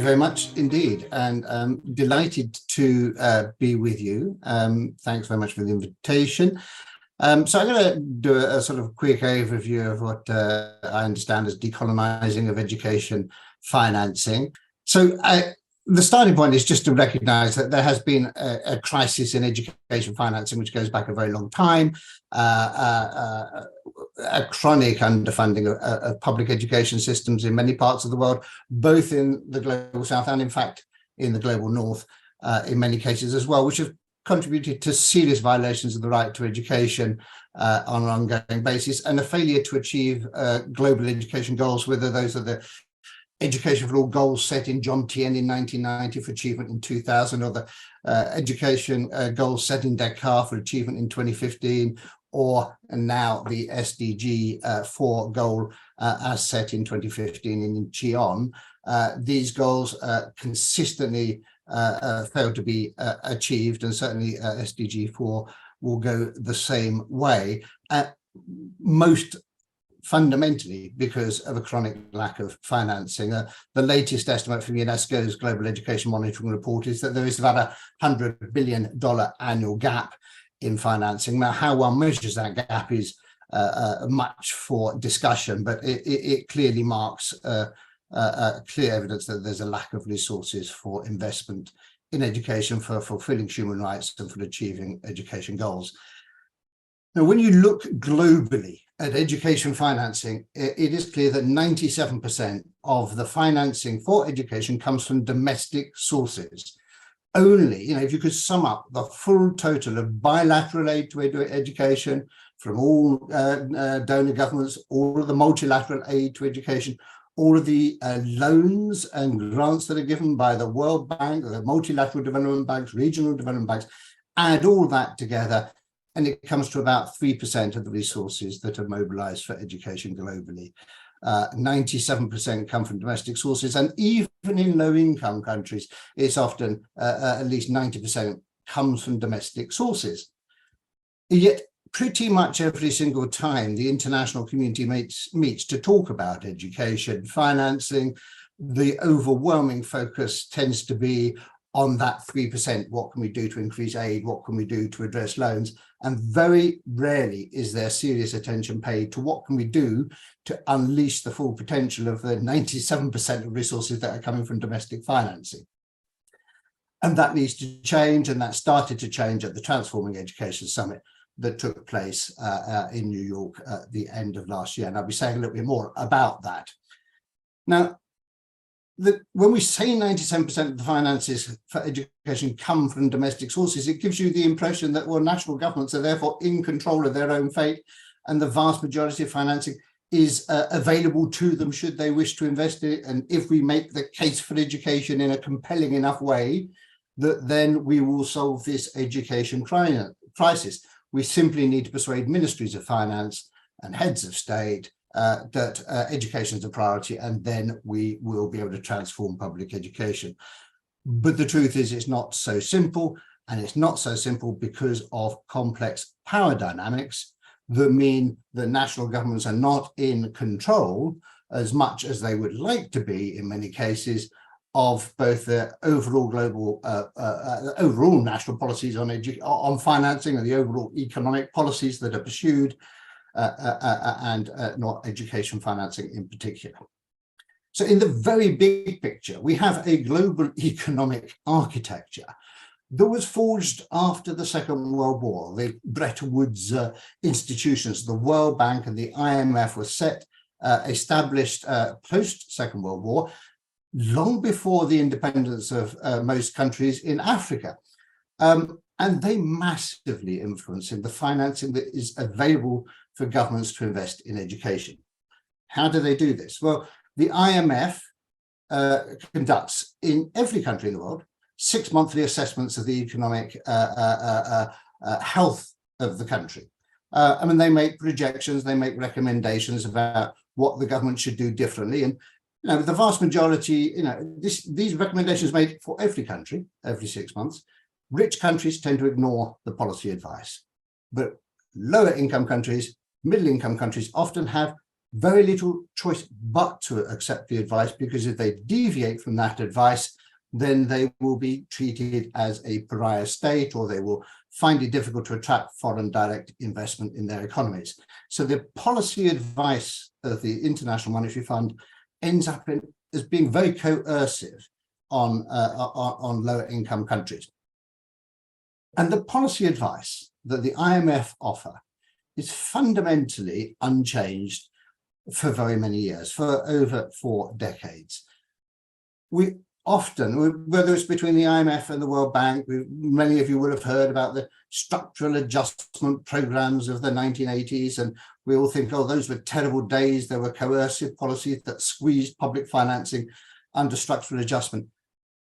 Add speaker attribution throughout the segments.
Speaker 1: very much indeed, and delighted to be with you. Thanks very much for the invitation. So I'm going to do a sort of quick overview of what I understand as decolonising of education financing. So the starting point is just to recognise that there has been a crisis in education financing which goes back a very long time, a chronic underfunding of public education systems in many parts of the world, both in the global south and in fact in the global north in many cases as well, which have contributed to serious violations of the right to education on an ongoing basis, and a failure to achieve global education goals, whether those are the education for all goals set in John Tien in 1990 for achievement in 2000, or the education goals set in Dakar for achievement in 2015, or now the SDG 4 goal as set in 2015 in Xi'an. These goals consistently failed to be achieved, and certainly SDG 4 will go the same way, most fundamentally because of a chronic lack of financing. The latest estimate from UNESCO's Global Education Monitoring Report is that there is about $100 billion annual gap in financing. Now, how one measures that gap is much for discussion, but it clearly marks clear evidence that there's a lack of resources for investment in education, for fulfilling human rights and for achieving education goals. Now, when you look globally at education financing, it is clear that 97% of the financing for education comes from domestic sources. Only, if you could sum up the full total of bilateral aid to education from all donor governments, all of the multilateral aid to education, all of the loans and grants that are given by the World Bank, the multilateral development banks, regional development banks, add all that together, and it comes to about 3% of the resources that are mobilized for education globally. 97% come from domestic sources, and even in low-income countries, it's often at least 90% comes from domestic sources. Yet, pretty much every single time the international community meets to talk about education financing, the overwhelming focus tends to be on that 3%. What can we do to increase aid? What can we do to address loans? And very rarely is there serious attention paid to what can we do to unleash the full potential of the 97% of resources that are coming from domestic financing. And that needs to change, and that started to change at the Transforming Education Summit that took place in New York at the end of last year. And I'll be saying a little bit more about that. Now, when we say 97% of the finances for education come from domestic sources, it gives you the impression that, well, national governments are therefore in control of their own fate, and the vast majority of financing is available to them should they wish to invest in it. And if we make the case for education in a compelling enough way, that then we will solve this education crisis. We simply need to persuade ministries of finance and heads of state that education is a priority, and then we will be able to transform public education. But the truth is, it's not so simple, and it's not so simple because of complex power dynamics that mean that national governments are not in control as much as they would like to be in many cases of both the overall global, overall national policies on financing, and the overall economic policies that are pursued, and not education financing in particular. So in the very big picture, we have a global economic architecture that was forged after the Second World War. The Bretton Woods institutions, the World Bank and the IMF were established post-Second World War, long before the independence of most countries in Africa. And they massively influence the financing that is available for governments to invest in education. How do they do this? Well, the IMF conducts in every country in the world 6 monthly assessments of the economic health of the country. I mean, they make projections, they make recommendations about what the government should do differently. And the vast majority, these recommendations made for every country every 6 months. Rich countries tend to ignore the policy advice, but lower income countries, middle income countries often have very little choice but to accept the advice, because if they deviate from that advice, then they will be treated as a pariah state, or they will find it difficult to attract foreign direct investment in their economies. So the policy advice of the International Monetary Fund ends up as being very coercive on lower income countries. And the policy advice that the IMF offer is fundamentally unchanged for very many years, for over 4 decades. We often, whether it's between the IMF and the World Bank, many of you will have heard about the structural adjustment programs of the 1980s, and we all think, oh, those were terrible days. There were coercive policies that squeezed public financing under structural adjustment.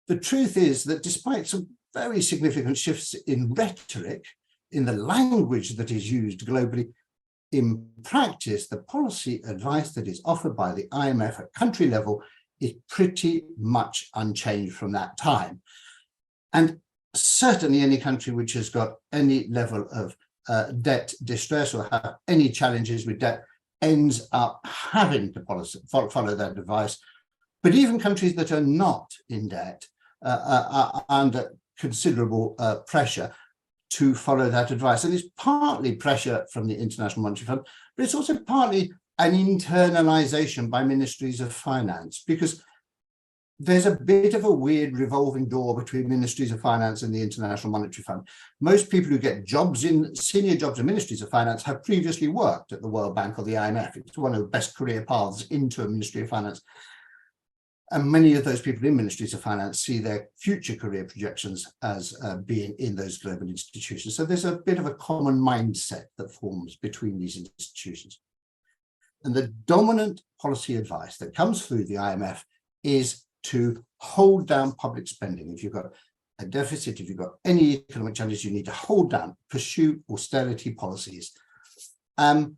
Speaker 1: The truth is that despite some very significant shifts in rhetoric, in the language that is used globally, in practice, the policy advice that is offered by the IMF at country level is pretty much unchanged from that time. And certainly any country which has got any level of debt distress or have any challenges with debt ends up having to follow that advice. But even countries that are not in debt are under considerable pressure to follow that advice. And it's partly pressure from the International Monetary Fund, but it's also partly an internalization by ministries of finance, because there's a bit of a weird revolving door between ministries of finance and the International Monetary Fund. Most people who get jobs in senior jobs in ministries of finance have previously worked at the World Bank or the IMF. It's one of the best career paths into a ministry of finance. And many of those people in ministries of finance see their future career projections as being in those global institutions. So there's a bit of a common mindset that forms between these institutions. And the dominant policy advice that comes through the IMF is to hold down public spending. If you've got a deficit, if you've got any economic challenges, you need to hold down, pursue austerity policies. And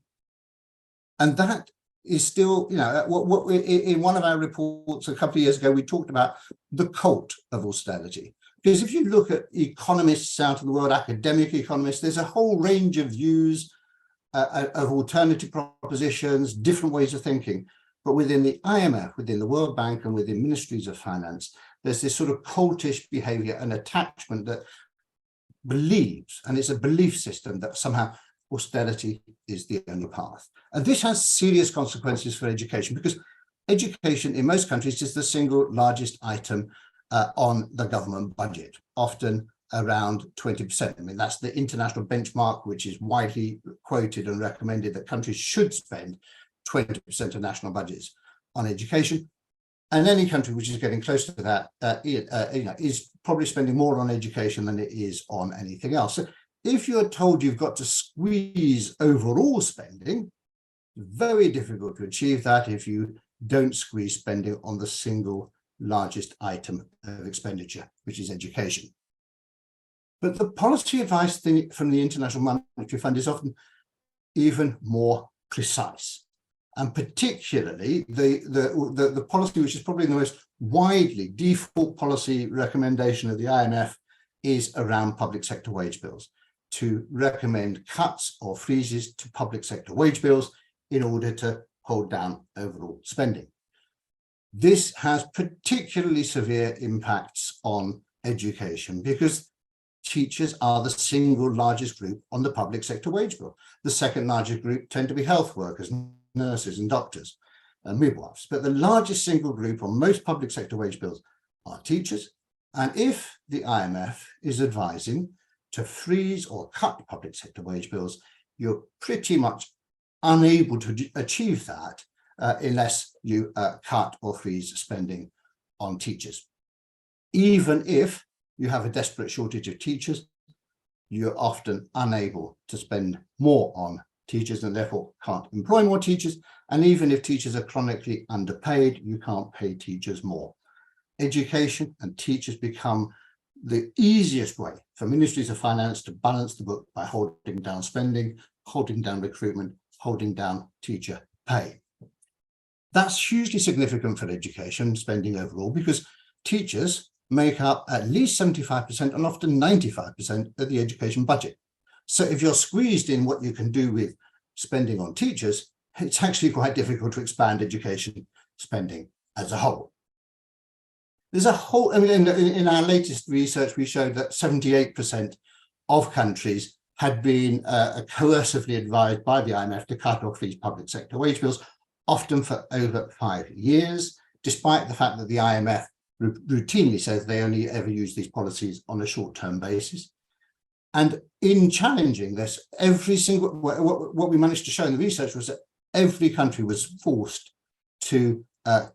Speaker 1: that is still, you know, in one of our reports a couple of years ago, we talked about the cult of austerity. Because if you look at economists out in the world, academic economists, there's a whole range of views of alternative propositions, different ways of thinking. But within the IMF, within the World Bank, and within ministries of finance, there's this sort of cultish behavior and attachment that believes, and it's a belief system, that somehow austerity is the only path. And this has serious consequences for education, because education in most countries is the single largest item on the government budget, often around 20%. I mean, that's the international benchmark, which is widely quoted and recommended, that countries should spend 20% of national budgets on education. And any country which is getting close to that is probably spending more on education than it is on anything else. So if you're told you've got to squeeze overall spending, very difficult to achieve that if you don't squeeze spending on the single largest item of expenditure, which is education. But the policy advice from the International Monetary Fund is often even more precise. And particularly the policy, which is probably the most widely default policy recommendation of the IMF, is around public sector wage bills, to recommend cuts or freezes to public sector wage bills in order to hold down overall spending. This has particularly severe impacts on education, because teachers are the single largest group on the public sector wage bill. The second largest group tend to be health workers, nurses and doctors and midwives. But the largest single group on most public sector wage bills are teachers. And if the IMF is advising to freeze or cut public sector wage bills, you're pretty much unable to achieve that unless you cut or freeze spending on teachers. Even if you have a desperate shortage of teachers, you're often unable to spend more on teachers and therefore can't employ more teachers. And even if teachers are chronically underpaid, you can't pay teachers more. Education and teachers become the easiest way for ministries of finance to balance the book by holding down spending, holding down recruitment, holding down teacher pay. That's hugely significant for education spending overall, because teachers make up at least 75% and often 95% of the education budget. So if you're squeezed in what you can do with spending on teachers, it's actually quite difficult to expand education spending as a whole. There's a whole, I mean, in our latest research, we showed that 78% of countries had been coercively advised by the IMF to cut off these public sector wage bills, often for over 5 years, despite the fact that the IMF routinely says they only ever use these policies on a short-term basis. And in challenging this, every single, what we managed to show in the research was that every country was forced to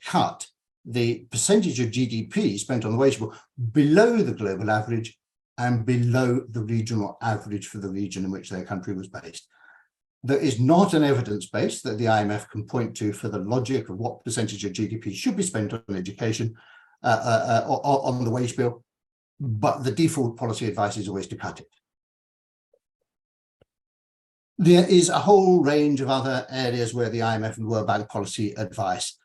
Speaker 1: cut the percentage of GDP spent on the wage bill below the global average and below the regional average for the region in which their country was based. There is not an evidence base that the IMF can point to for the logic of what percentage of GDP should be spent on education on the wage bill, but the default policy advice is always to cut it. There is a whole range of other areas where the IMF and World Bank policy advice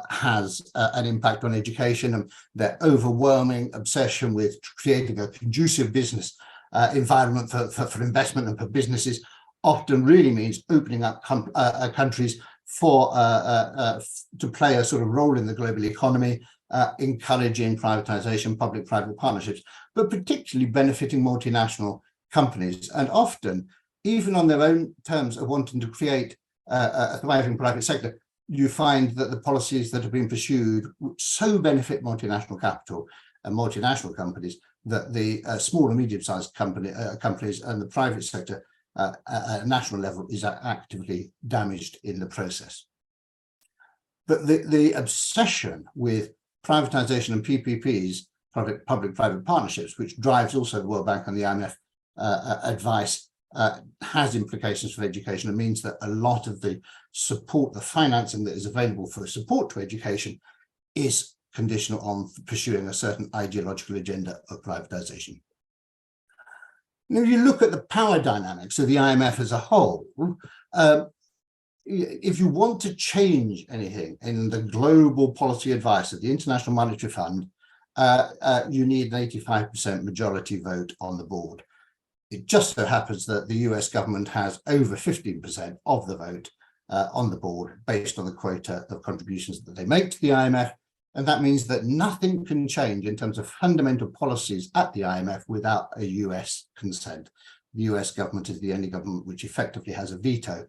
Speaker 1: has an impact on education, and their overwhelming obsession with creating a conducive business environment for investment and for businesses often really means opening up countries for to play a sort of role in the global economy, encouraging privatization, public-private partnerships, but particularly benefiting multinational companies, and often even on their own terms of wanting to create a thriving private sector. You find that the policies that have been pursued so benefit multinational capital and multinational companies that the small and medium-sized companies and the private sector at a national level is actively damaged in the process. But the obsession with privatization and PPPs, public-private partnerships, which drives also the World Bank and the IMF advice, has implications for education. It means that a lot of the support, the financing that is available for support to education is conditional on pursuing a certain ideological agenda of privatization. Now, if you look at the power dynamics of the IMF as a whole, if you want to change anything in the global policy advice of the International Monetary Fund, you need an 85% majority vote on the board. It just so happens that the US government has over 15% of the vote on the board based on the quota of contributions that they make to the IMF. And that means that nothing can change in terms of fundamental policies at the IMF without a US consent. The US government is the only government which effectively has a veto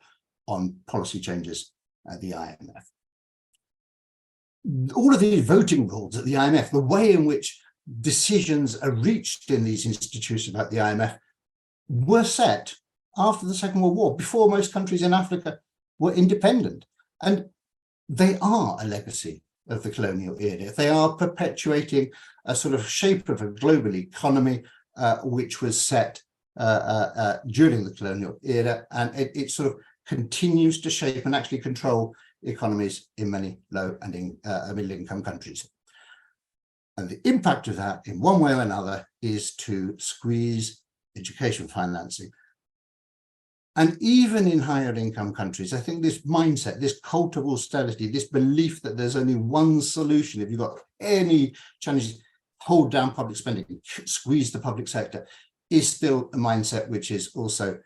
Speaker 1: on policy changes at the IMF. All of these voting rules at the IMF, the way in which decisions are reached in these institutions at the IMF, were set after the Second World War, before most countries in Africa were independent. And they are a legacy of the colonial era. They are perpetuating a sort of shape of a global economy which was set during the colonial era, and it sort of continues to shape and actually control economies in many low and middle-income countries. And the impact of that, in one way or another, is to squeeze education financing. And even in higher income countries, I think this mindset, this cult of austerity, this belief that there's only one solution, if you've got any challenges, hold down public spending, squeeze the public sector, is still a mindset which is also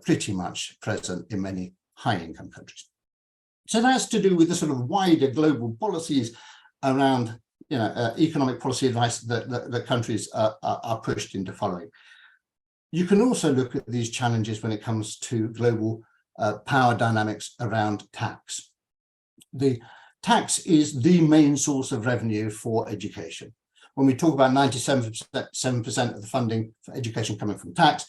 Speaker 1: pretty much present in many high income countries. So that's to do with the sort of wider global policies around economic policy advice that the countries are pushed into following. You can also look at these challenges when it comes to global power dynamics around tax. The tax is the main source of revenue for education. When we talk about 97% of the funding for education coming from tax,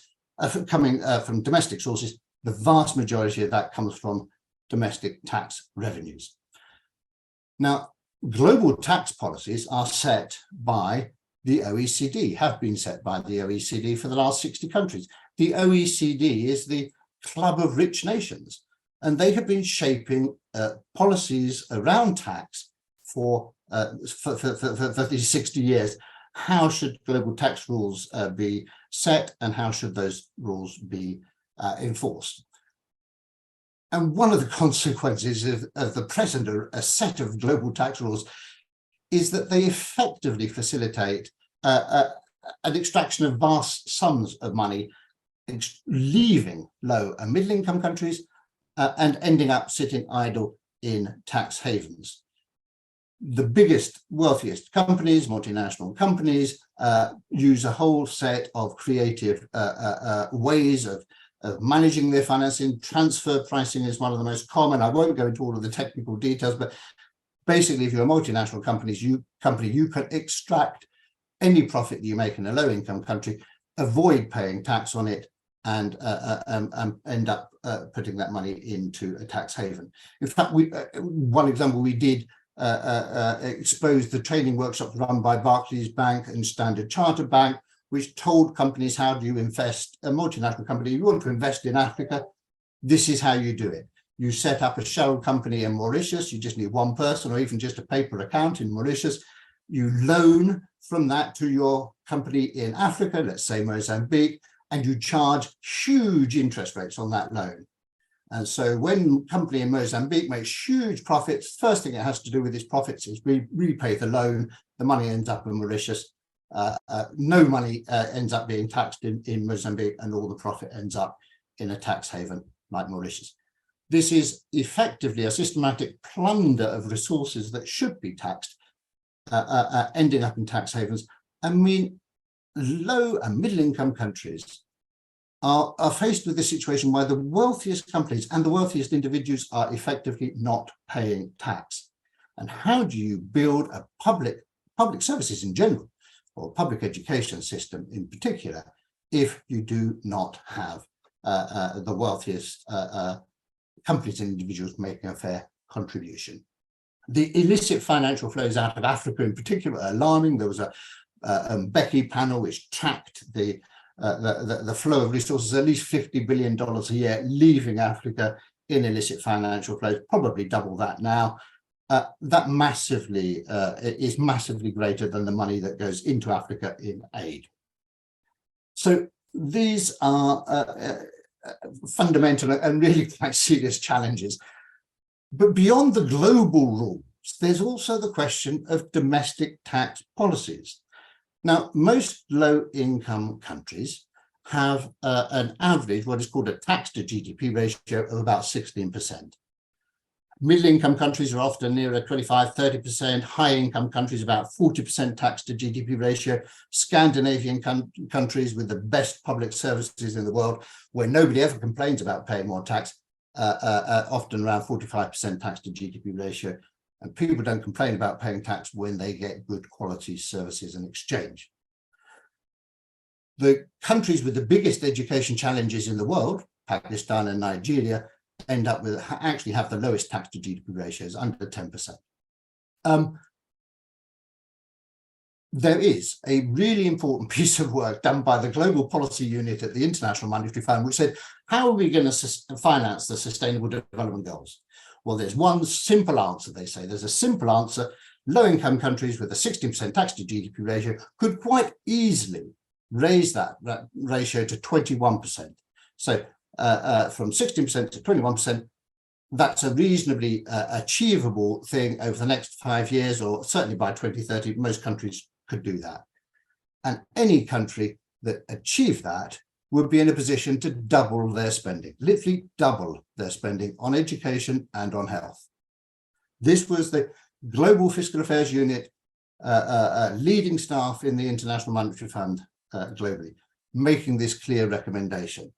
Speaker 1: from domestic sources, the vast majority of that comes from domestic tax revenues. Now, global tax policies are set by the OECD, have been set by the OECD for the last 60 countries. The OECD is the club of rich nations, and they have been shaping policies around tax for these 60 years. How should global tax rules be set, and how should those rules be enforced? And one of the consequences of the present set of global tax rules is that they effectively facilitate an extraction of vast sums of money, leaving low and middle income countries and ending up sitting idle in tax havens. The biggest, wealthiest companies, multinational companies, use a whole set of creative ways of managing their financing. Transfer pricing is one of the most common. I won't go into all of the technical details, but basically, if you're a multinational company, you can extract any profit that you make in a low-income country, avoid paying tax on it, and end up putting that money into a tax haven. In fact, one example we did expose the training workshops run by Barclays Bank and Standard Chartered Bank, which told companies how do you invest. A multinational company, you want to invest in Africa, this is how you do it. You set up a shell company in Mauritius, you just need one person or even just a paper account in Mauritius. You loan from that to your company in Africa, let's say Mozambique, and you charge huge interest rates on that loan. And so when a company in Mozambique makes huge profits, first thing it has to do with its profits is repay the loan. The money ends up in Mauritius. No money ends up being taxed in Mozambique, and all the profit ends up in a tax haven like Mauritius. This is effectively a systematic plunder of resources that should be taxed, ending up in tax havens. I mean, low and middle income countries are faced with this situation where the wealthiest companies and the wealthiest individuals are effectively not paying tax. And how do you build a public services in general, or public education system in particular, if you do not have the wealthiest companies and individuals making a fair contribution? The illicit financial flows out of Africa in particular are alarming. There was a Becky panel which tracked the flow of resources, at least $50 billion a year leaving Africa in illicit financial flows, probably double that now. That massively is massively greater than the money that goes into Africa in aid. So these are fundamental and really quite serious challenges. But beyond the global rules, there's also the question of domestic tax policies. Now, most low-income countries have an average, what is called a tax to GDP ratio of about 16%. Middle-income countries are often nearer 25, 30%. High-income countries, about 40% tax to GDP ratio. Scandinavian countries with the best public services in the world, where nobody ever complains about paying more tax, often around 45% tax to GDP ratio. And people don't complain about paying tax when they get good quality services and exchange. The countries with the biggest education challenges in the world, Pakistan and Nigeria, end up with actually have the lowest tax to GDP ratios, under 10%. There is a really important piece of work done by the Global Policy Unit at the International Monetary Fund, which said, how are we going to finance the Sustainable Development Goals? Well, there's one simple answer, they say. There's a simple answer. Low-income countries with a 16% tax to GDP ratio could quite easily raise that ratio to 21%. So from 16% to 21%, that's a reasonably achievable thing over the next 5 years, or certainly by 2030, most countries could do that. And any country that achieved that would be in a position to double their spending, literally double their spending on education and on health. This was the Global Fiscal Affairs Unit leading staff in the International Monetary Fund globally, making this clear recommendation.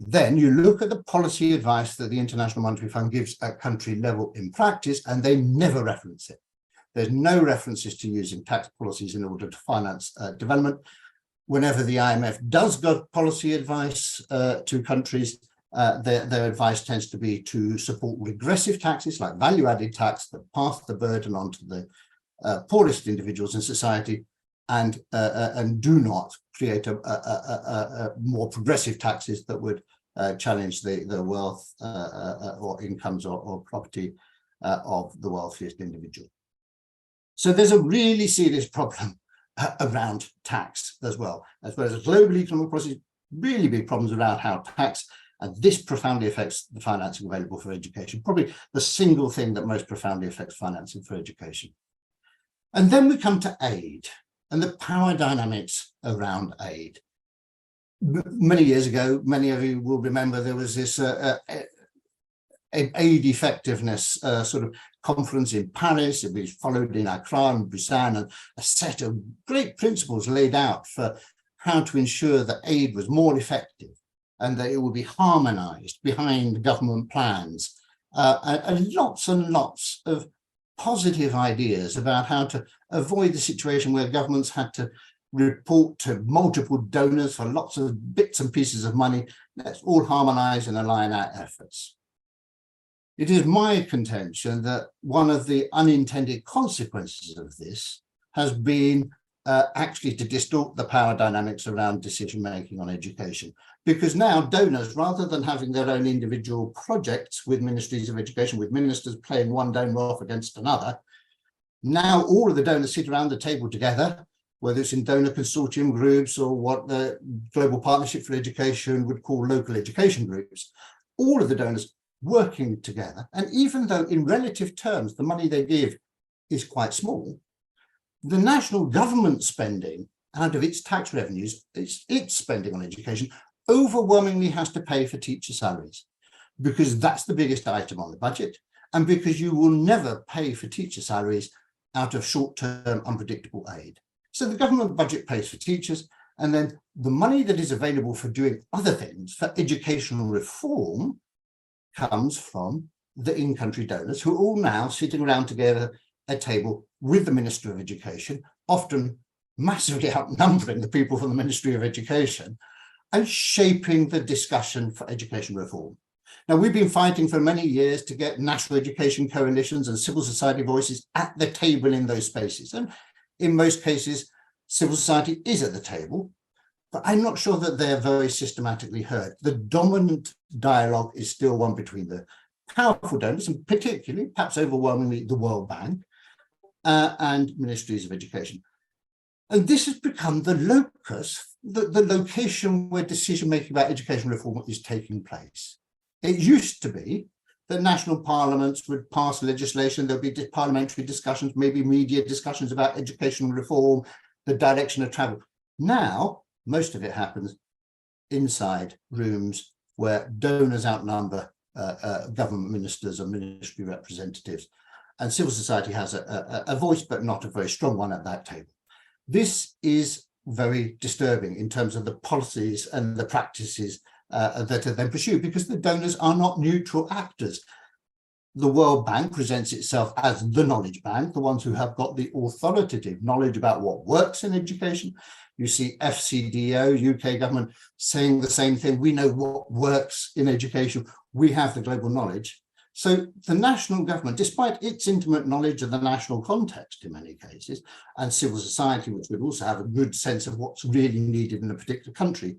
Speaker 1: Then you look at the policy advice that the International Monetary Fund gives at country level in practice, and they never reference it. There's no references to using tax policies in order to finance development. Whenever the IMF does give policy advice to countries, their advice tends to be to support regressive taxes like value-added tax that pass the burden onto the poorest individuals in society, and do not create a more progressive taxes that would challenge the wealth or incomes or property of the wealthiest individual. So there's a really serious problem around tax as well as global economic policy, really big problems around how tax, and this profoundly affects the financing available for education, probably the single thing that most profoundly affects financing for education. And then we come to aid and the power dynamics around aid. Many years ago, many of you will remember there was this aid effectiveness sort of conference in Paris. It was followed in Accra and Busan, and a set of great principles laid out for how to ensure that aid was more effective and that it would be harmonized behind government plans, and lots of positive ideas about how to avoid the situation where governments had to report to multiple donors for lots of bits and pieces of money. Let's all harmonize and align our efforts. It is my contention that one of the unintended consequences of this has been actually to distort the power dynamics around decision-making on education. Because now donors, rather than having their own individual projects with ministries of education, with ministers playing one donor off against another, now all of the donors sit around the table together, whether it's in donor consortium groups or what the Global Partnership for Education would call local education groups, all of the donors working together. And even though in relative terms, the money they give is quite small, the national government spending out of its tax revenues, its spending on education, overwhelmingly has to pay for teacher salaries, because that's the biggest item on the budget, and because you will never pay for teacher salaries out of short-term unpredictable aid. So the government budget pays for teachers, and then the money that is available for doing other things, for educational reform, comes from the in-country donors, who are all now sitting around together at a table with the Minister of Education, often massively outnumbering the people from the Ministry of Education, and shaping the discussion for education reform. Now, we've been fighting for many years to get national education coalitions and civil society voices at the table in those spaces. And in most cases, civil society is at the table, but I'm not sure that they're very systematically heard. The dominant dialogue is still one between the powerful donors, and particularly, perhaps overwhelmingly, the World Bank and ministries of education. And this has become the locus, the location where decision-making about education reform is taking place. It used to be that national parliaments would pass legislation, there'll be parliamentary discussions, maybe media discussions about educational reform, the direction of travel. Now, most of it happens inside rooms where donors outnumber government ministers and ministry representatives, and civil society has a voice, but not a very strong one at that table. This is very disturbing in terms of the policies and the practices that are then pursued, because the donors are not neutral actors. The World Bank presents itself as the knowledge bank, the ones who have got the authoritative knowledge about what works in education. You see FCDO, UK government, saying the same thing. We know what works in education. We have the global knowledge. So the national government, despite its intimate knowledge of the national context in many cases, and civil society, which would also have a good sense of what's really needed in a particular country,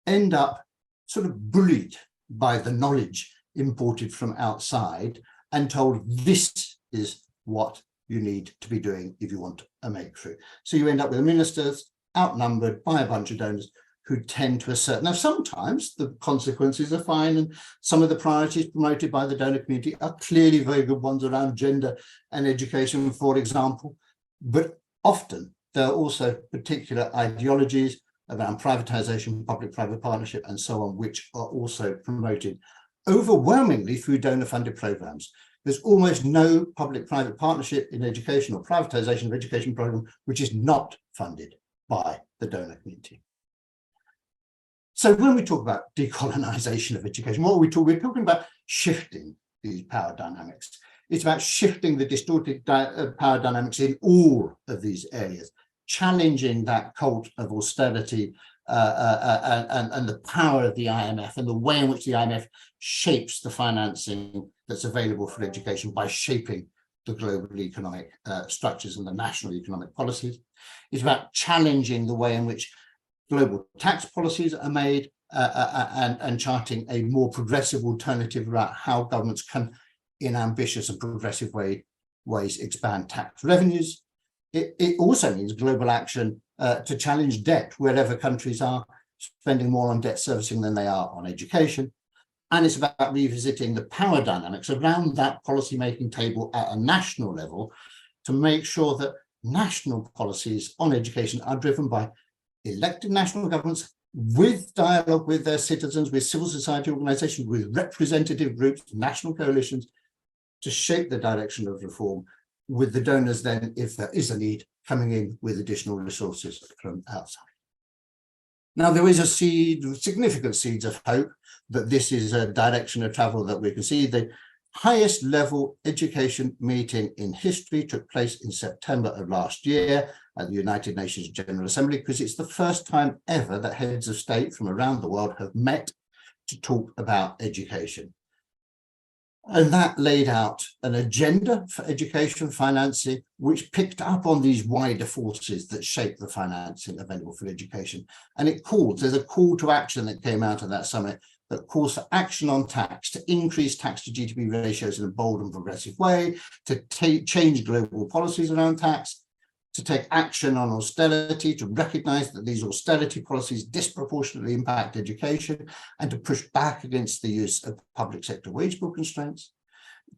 Speaker 1: end up sort of bullied by the knowledge imported from outside and told this is what you need to be doing if you want a breakthrough. So you end up with ministers outnumbered by a bunch of donors who tend to assert. Now, sometimes the consequences are fine, and some of the priorities promoted by the donor community are clearly very good ones around gender and education, for example. But often there are also particular ideologies around privatization, public-private partnership, and so on, which are also promoted overwhelmingly through donor-funded programs. There's almost no public-private partnership in education or privatization of education program which is not funded by the donor community. So when we talk about decolonisation of education, what are we talking? We're talking about shifting these power dynamics. It's about shifting the distorted power dynamics in all of these areas, challenging that cult of austerity and the power of the IMF and the way in which the IMF shapes the financing that's available for education by shaping the global economic structures and the national economic policies. It's about challenging the way in which global tax policies are made and charting a more progressive alternative about how governments can, in ambitious and progressive ways, expand tax revenues. It also means global action to challenge debt wherever countries are spending more on debt servicing than they are on education. And it's about revisiting the power dynamics around that policymaking table at a national level to make sure that national policies on education are driven by elected national governments with dialogue with their citizens, with civil society organizations, with representative groups, national coalitions, to shape the direction of reform, with the donors then, if there is a need, coming in with additional resources from outside. Now, there is a significant seeds of hope that this is a direction of travel that we can see. The highest level education meeting in history took place in September of last year at the United Nations General Assembly, because it's the first time ever that heads of state from around the world have met to talk about education. And that laid out an agenda for education financing, which picked up on these wider forces that shape the financing available for education. And there's a call to action that came out of that summit that calls for action on tax, to increase tax to GDP ratios in a bold and progressive way, to change global policies around tax, to take action on austerity, to recognize that these austerity policies disproportionately impact education, and to push back against the use of public sector wage bill constraints.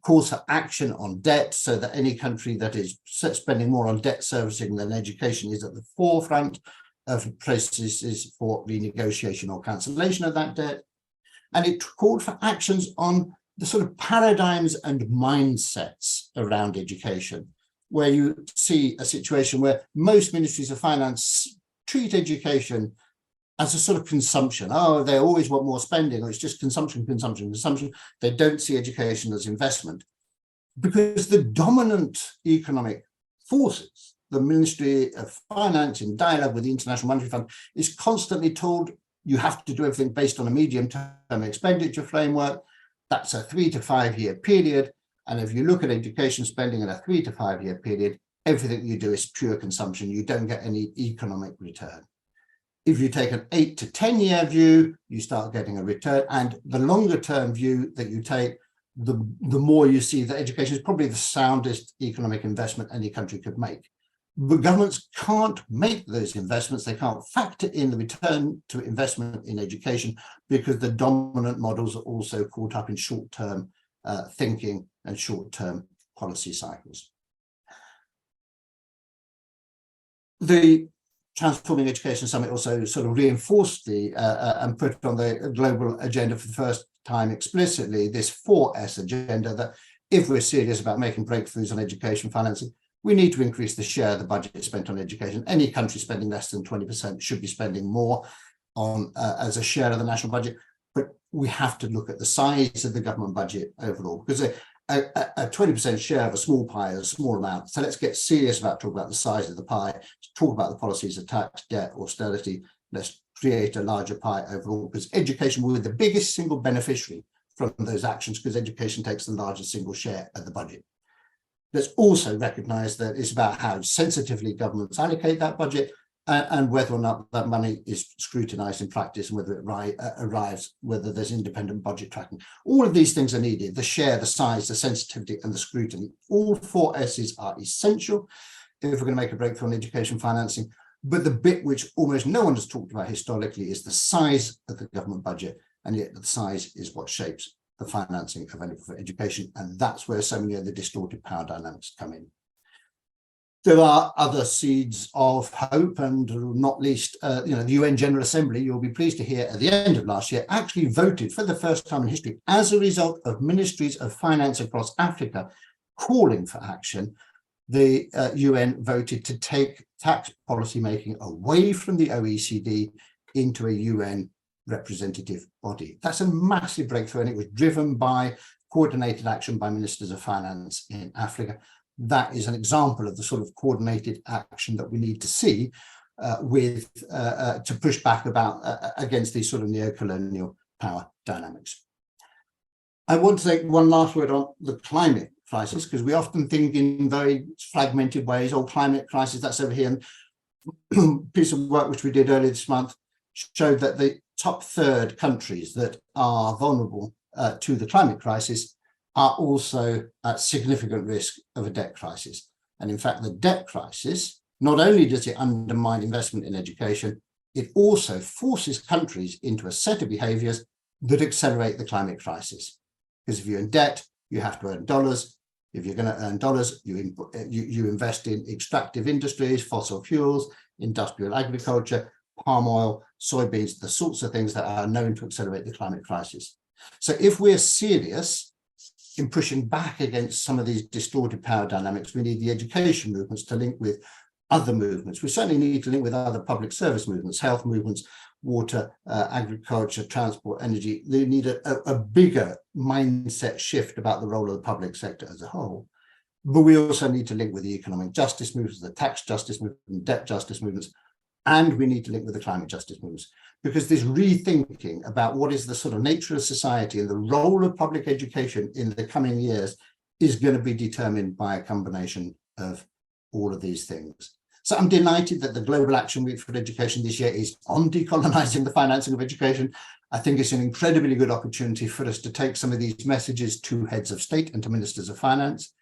Speaker 1: Calls for action on debt, so that any country that is spending more on debt servicing than education is at the forefront of processes for renegotiation or cancellation of that debt. And it called for actions on the sort of paradigms and mindsets around education, where you see a situation where most ministries of finance treat education as a sort of consumption. Oh, they always want more spending, or it's just consumption, consumption, consumption. They don't see education as investment, because the dominant economic forces, the Ministry of Finance, in dialogue with the International Monetary Fund, is constantly told you have to do everything based on a medium-term expenditure framework. That's a 3 to 5 year period. And if you look at education spending in a 3 to 5 year period, everything you do is pure consumption. You don't get any economic return. If you take an 8 to 10 year view, you start getting a return. And the longer term view that you take, the more you see that education is probably the soundest economic investment any country could make. But governments can't make those investments. They can't factor in the return to investment in education, because the dominant models are also caught up in short-term thinking and short-term policy cycles. The Transforming Education Summit also sort of reinforced and put on the global agenda for the first time explicitly this 4S agenda, that if we're serious about making breakthroughs on education financing, we need to increase the share of the budget spent on education. Any country spending less than 20% should be spending more on as a share of the national budget. But we have to look at the size of the government budget overall, because a 20% share of a small pie is a small amount. So let's get serious about talking about the size of the pie, talk about the policies of tax, debt, austerity. Let's create a larger pie overall, because education will be the biggest single beneficiary from those actions, because education takes the largest single share of the budget. Let's also recognize that it's about how sensitively governments allocate that budget, and whether or not that money is scrutinized in practice, and whether it arrives, whether there's independent budget tracking. All of these things are needed: the share, the size, the sensitivity, and the scrutiny. All 4 S's are essential if we're going to make a breakthrough on education financing. But the bit which almost no one has talked about historically is the size of the government budget, and yet the size is what shapes the financing available for education. And that's where so many of the distorted power dynamics come in. There are other seeds of hope, and not least, the UN General Assembly, you'll be pleased to hear, at the end of last year, actually voted for the first time in history, as a result of ministries of finance across Africa calling for action. The UN voted to take tax policy making away from the OECD into a UN representative body. That's a massive breakthrough, and it was driven by coordinated action by ministers of finance in Africa. That is an example of the sort of coordinated action that we need to see to push back against these sort of neo-colonial power dynamics. I want to say one last word on the climate crisis, because we often think in very fragmented ways. Oh, climate crisis, that's over here. And a piece of work which we did earlier this month showed that the top third countries that are vulnerable to the climate crisis are also at significant risk of a debt crisis. And in fact, the debt crisis, not only does it undermine investment in education, it also forces countries into a set of behaviors that accelerate the climate crisis. Because if you're in debt, you have to earn dollars. If you're going to earn dollars, you invest in extractive industries, fossil fuels, industrial agriculture, palm oil, soybeans, the sorts of things that are known to accelerate the climate crisis. So if we're serious in pushing back against some of these distorted power dynamics, we need the education movements to link with other movements. We certainly need to link with other public service movements, health movements, water, agriculture, transport, energy. They need a bigger mindset shift about the role of the public sector as a whole. But we also need to link with the economic justice movements, the tax justice movement, debt justice movements, and we need to link with the climate justice movements, because this rethinking about what is the sort of nature of society and the role of public education in the coming years is going to be determined by a combination of all of these things. So I'm delighted that the Global Action Week for Education this year is on decolonising the financing of education. I think it's an incredibly good opportunity for us to take some of these messages to heads of state and to ministers of finance.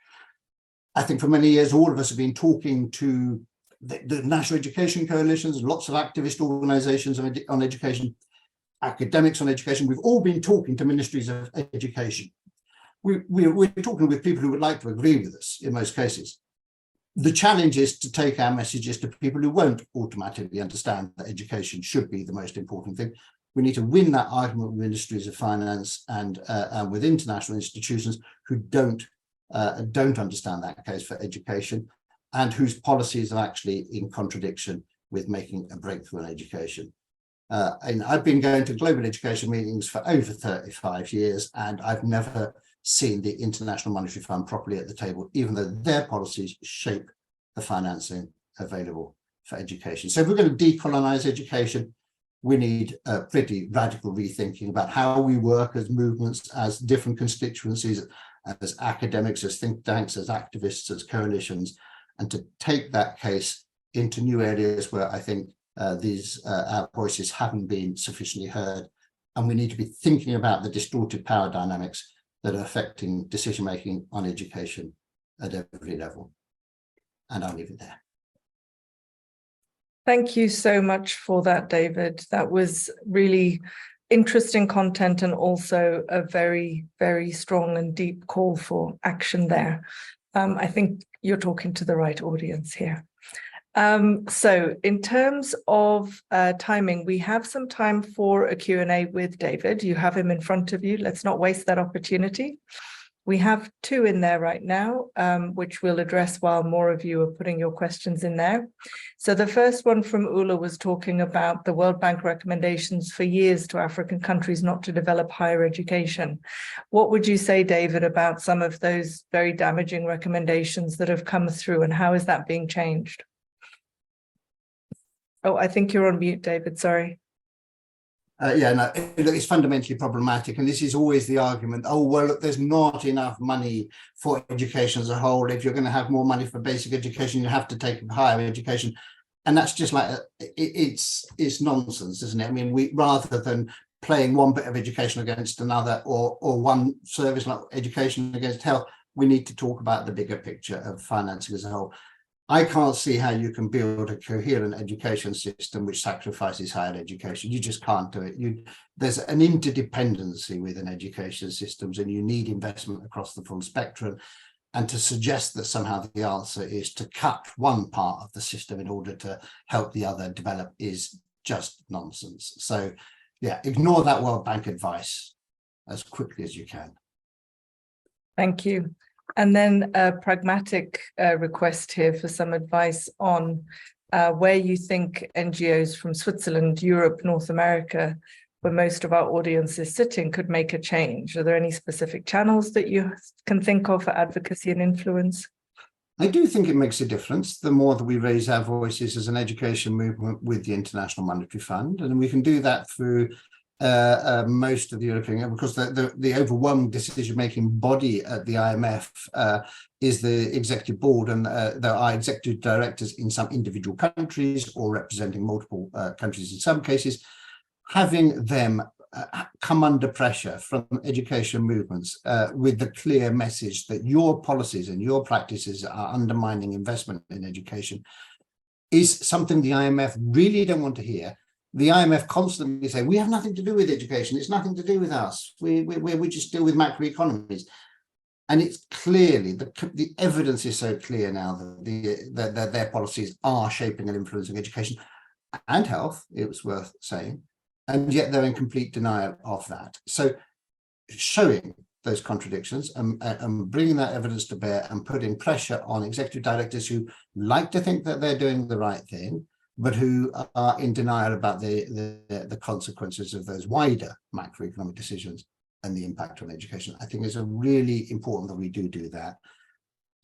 Speaker 1: I think for many years, all of us have been talking to the National Education Coalitions, lots of activist organisations on education, academics on education. We've all been talking to ministries of education. We're talking with people who would like to agree with us in most cases. The challenge is to take our messages to people who won't automatically understand that education should be the most important thing. We need to win that argument with ministries of finance and with international institutions who don't understand that case for education and whose policies are actually in contradiction with making a breakthrough in education. And I've been going to global education meetings for over 35 years, and I've never seen the International Monetary Fund properly at the table, even though their policies shape the financing available for education. So if we're going to decolonize education, we need a pretty radical rethinking about how we work as movements, as different constituencies, as academics, as think tanks, as activists, as coalitions, and to take that case into new areas where I think our voices haven't been sufficiently heard. And we need to be thinking about the distorted power dynamics that are affecting decision-making on education at every level. And I'll leave it there.
Speaker 2: Thank you so much for that, David. That was really interesting content and also a very, very strong and deep call for action there. I think you're talking to the right audience here. So in terms of timing, we have some time for a Q&A with David. You have him in front of you. Let's not waste that opportunity. We have two in there right now, which we'll address while more of you are putting your questions in there. So the first one from Ula was talking about the World Bank recommendations for years to African countries not to develop higher education. What would you say, David, about some of those very damaging recommendations that have come through, and how is that being changed? Oh, I think you're on mute, David, sorry.
Speaker 1: Yeah, no, it's fundamentally problematic. And this is always the argument, oh, well, look, there's not enough money for education as a whole. If you're going to have more money for basic education, you have to take higher education. And that's just like, it's nonsense, isn't it? I mean, we rather than playing one bit of education against another or one service like education against health, we need to talk about the bigger picture of financing as a whole. I can't see how you can build a coherent education system which sacrifices higher education. You just can't do it. There's an interdependency within education systems, and you need investment across the full spectrum. And to suggest that somehow the answer is to cut one part of the system in order to help the other develop is just nonsense. So, yeah, ignore that World Bank advice as quickly as you can.
Speaker 2: Thank you. And then a pragmatic request here for some advice on where you think NGOs from Switzerland, Europe, North America, where most of our audience is sitting, could make a change. Are there any specific channels that you can think of for advocacy and influence?
Speaker 1: I do think it makes a difference the more that we raise our voices as an education movement with the International Monetary Fund. And we can do that through most of the European, because the overwhelming decision-making body at the IMF is the executive board, and there are executive directors in some individual countries or representing multiple countries in some cases. Having them come under pressure from education movements with the clear message that your policies and your practices are undermining investment in education is something the IMF really don't want to hear. The IMF constantly say, we have nothing to do with education. It's nothing to do with us. We just deal with macroeconomies. And it's clearly, the evidence is so clear now that their policies are shaping and influencing education. and health, it was worth saying, and yet they're in complete denial of that. So showing those contradictions and bringing that evidence to bear and putting pressure on executive directors who like to think that they're doing the right thing, but who are in denial about the consequences of those wider macroeconomic decisions and the impact on education. I think it's really important that we do that.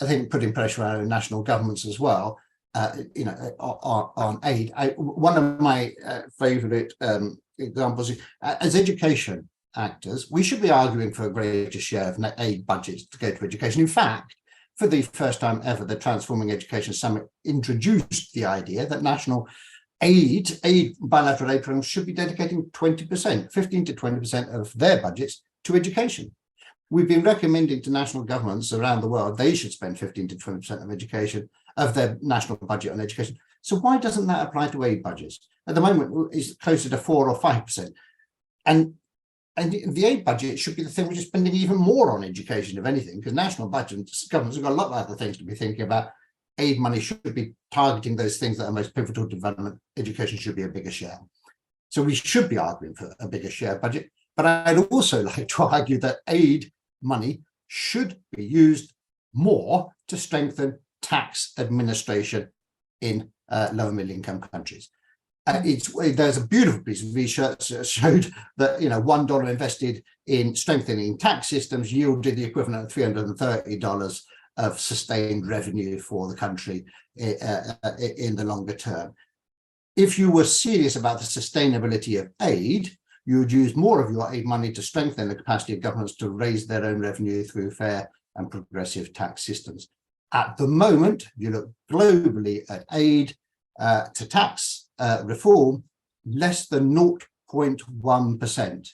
Speaker 1: I think putting pressure on national governments as well, on aid. One of my favourite examples is, as education actors, we should be arguing for a greater share of net aid budgets to go to education. In fact, for the first time ever, the Transforming Education Summit introduced the idea that national bilateral aid programs should be dedicating 20%, 15 to 20% of their budgets to education. We've been recommending to national governments around the world they should spend 15 to 20% of their national budget on education. So why doesn't that apply to aid budgets? At the moment, it's closer to 4 or 5%. And the aid budget should be the thing which is spending even more on education, if anything, because national budgets, governments have got a lot of other things to be thinking about. Aid money should be targeting those things that are most pivotal to development. Education should be a bigger share. So we should be arguing for a bigger share budget. But I'd also like to argue that aid money should be used more to strengthen tax administration in lower middle income countries. There's a beautiful piece of research that showed that $1 invested in strengthening tax systems yielded the equivalent of $330 of sustained revenue for the country in the longer term. If you were serious about the sustainability of aid, you would use more of your aid money to strengthen the capacity of governments to raise their own revenue through fair and progressive tax systems. At the moment, you look globally at aid to tax reform, less than 0.1%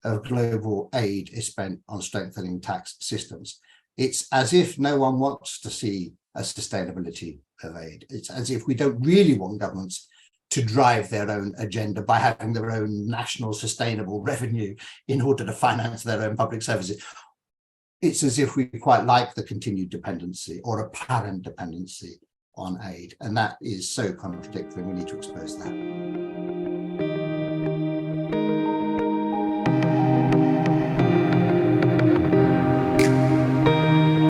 Speaker 1: of global aid is spent on strengthening tax systems. It's as if no one wants to see a sustainability of aid. It's as if we don't really want governments to drive their own agenda by having their own national sustainable revenue in order to finance their own public services. It's as if we quite like the continued dependency or apparent dependency on aid, and that is so contradictory. We need to expose that.